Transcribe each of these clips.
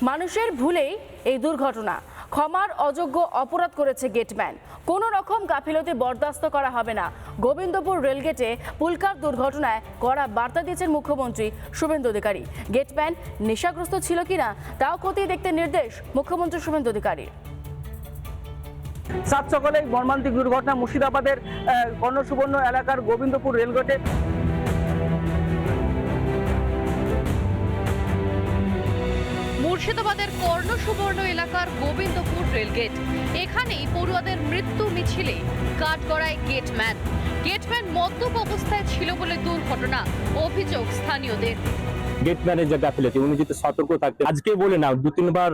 মানুষের ভুলেই এই দুর্ঘটনা, ক্ষমার অযোগ্য অপরাধ করেছে গেটম্যান। কোনো রকম গাফিলতি বরদাস্ত করা হবে না। গোবিন্দপুর রেলগেটে পুলকার দুর্ঘটনায় কড়া বার্তা দিয়েছেন মুখ্যমন্ত্রী শুভেন্দু অধিকারী। গেটম্যান নেশাগ্রস্ত ছিল কিনা তাও খতিয়ে দেখতে নির্দেশ মুখ্যমন্ত্রী শুভেন্দু অধিকারীর। সাত সকালে মর্মান্তিক দুর্ঘটনা মুর্শিদাবাদের কর্ণসুবর্ণ এলাকার গোবিন্দপুর রেলগেটে। মুর্শিদাবাদের কর্ণসুবর্ণ এলাকার গোবিন্দপুর রেলগেট, এখানেই পড়ুয়াদের মৃত্যু মিছিলে কাঠগড়ায় গেটম্যান। গেটম্যান মদ্যপ অবস্থায় ছিল বলে দুর্ঘটনা, অভিযোগ স্থানীয়দের। গেটম্যানের যে গাফিলতি, উনি যদি সতর্ক থাকতেন, আজকে বলে না 2-3 বার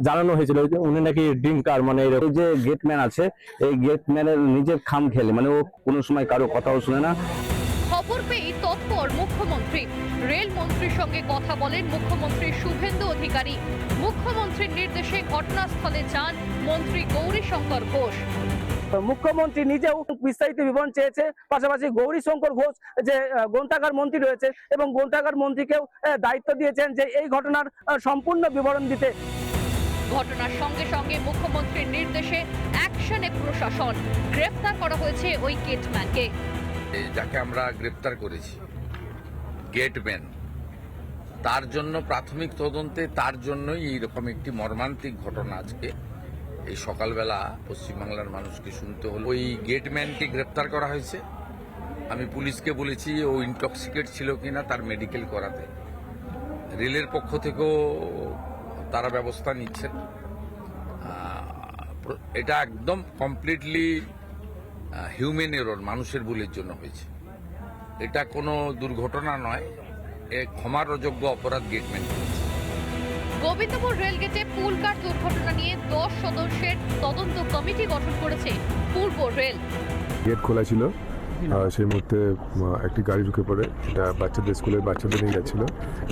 জানানো হয়েছিল উনি নাকি ড্রিঙ্কার, মানে এই যে গেটম্যান আছে, এই গেটম্যানের নিজের খাম খেলে, মানে ও কোনো সময় কারো কথাও শুনে না। খবর পেয়ে তৎপর মুখ্যমন্ত্রী, রেল মন্ত্রীর সঙ্গে কথা বলেন মুখ্যমন্ত্রী শুভেন্দু অধিকারী। মুখ্যমন্ত্রীর নির্দেশে ঘটনাস্থলে যান মন্ত্রী গৌরীশঙ্কর ঘোষ। মুখ্যমন্ত্রী নিজেও বিস্তারিত বিবরণ চেয়েছে, পাশাপাশি গৌরীশঙ্কর ঘোষ যে গ্রন্থাগার মন্ত্রী রয়েছে এবং গ্রন্থাগার মন্ত্রীকেও দায়িত্ব দিয়েছেন যে এই ঘটনার সম্পূর্ণ বিবরণ দিতে। ঘটনার সঙ্গে সঙ্গে মুখ্যমন্ত্রীর নির্দেশে অ্যাকশনে প্রশাসন, গ্রেফতার করা হয়েছে ওই গেটম্যানকে। যাকে আমরা গ্রেপ্তার করেছি গেটম্যান, তার জন্য প্রাথমিক তদন্তে তার জন্যই এইরকম একটি মর্মান্তিক ঘটনা আজকে এই সকালবেলা পশ্চিমবাংলার মানুষকে শুনতে হলো। ওই গেটম্যানকে গ্রেপ্তার করা হয়েছে। আমি পুলিশকে বলেছি ও ইনটক্সিকেট ছিল কিনা তার মেডিকেল করাতে। রেলের পক্ষ থেকেও তারা ব্যবস্থা নিচ্ছেন। এটা একদম কমপ্লিটলি হিউম্যান এরর, মানুষের ভুলের জন্য হয়েছে। এটা কোনো দুর্ঘটনা নয়, ক্ষমার অযোগ্য অপরাধ গেটম্যান করেছে। গোবিন্দপুর রেলগেটে পুলকার দুর্ঘটনা নিয়ে 10 সদস্যের তদন্ত কমিটি গঠন করেছে পূর্ব রেল। গেট খোলা ছিল, সেই মুহূর্তে একটি গাড়ি ঢুকে পড়ে, এটা বাচ্চাদের স্কুলের বাচ্চাদের নিয়ে যাচ্ছিল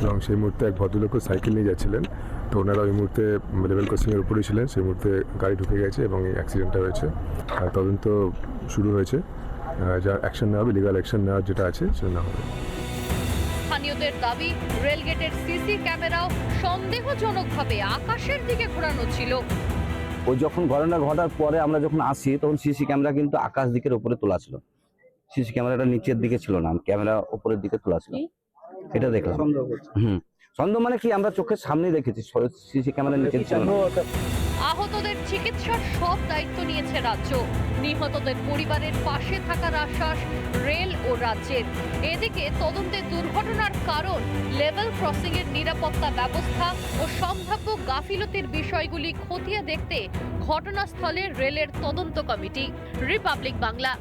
এবং সেই মুহূর্তে এক ভদ্রলোক সাইকেল নিয়ে যাচ্ছিলেন। তো ওনারা ওই মুহূর্তে লেভেল ক্রসিংয়ের উপরেই ছিলেন, সেই মুহূর্তে গাড়ি ঢুকে গেছে এবং এই অ্যাক্সিডেন্টটা হয়েছে। তদন্ত শুরু হয়েছে, যা অ্যাকশন নেওয়া হবে, লিগাল অ্যাকশন নেওয়ার যেটা আছে সেটা নেওয়া হবে। স্থানীয়দের দাবি, রেলগেটের সিসি ক্যামেরাও সন্দেহজনকভাবে আকাশের দিকে ঘোরানো ছিল। ওই যখন ঘটনা ঘটার পরে আমরা যখন আসি তখন সিসি ক্যামেরা কিন্তু আকাশ দিকের উপরে তোলা ছিল, সিসি ক্যামেরাটা নিচের দিকে ছিল না, ক্যামেরা উপরের দিকে তোলা ছিল। এটা দেখলাম। সন্দেহ মানে কি, আমরা চোখের সামনে দেখেছি, সিসি ক্যামেরা নিচে ছিল না। আহতদের চিকিৎসার সব দায়িত্ব নিয়েছে রাজ্য। নিহতদের পরিবারের পাশে থাকার আশ্বাস রেল ও রাজ্যের। এদিকে তদন্তে দুর্ঘটনার কারণ, লেভেল ক্রসিং এর নিরাপত্তা ব্যবস্থা ও সম্ভাব্য গাফিলতির বিষয়গুলি খতিয়ে দেখতে ঘটনাস্থলে রেলের তদন্ত কমিটি। রিপাবলিক বাংলা।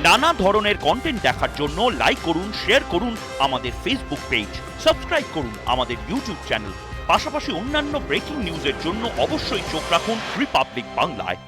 নানা ধরনের কন্টেন্ট দেখার জন্য লাইক করুন, শেয়ার করুন আমাদের ফেসবুক পেজ, সাবস্ক্রাইব করুন আমাদের ইউটিউব চ্যানেল। পাশাপাশি অন্যান্য ব্রেকিং নিউজের জন্য অবশ্যই চোখ রাখুন রিপাবলিক বাংলায়।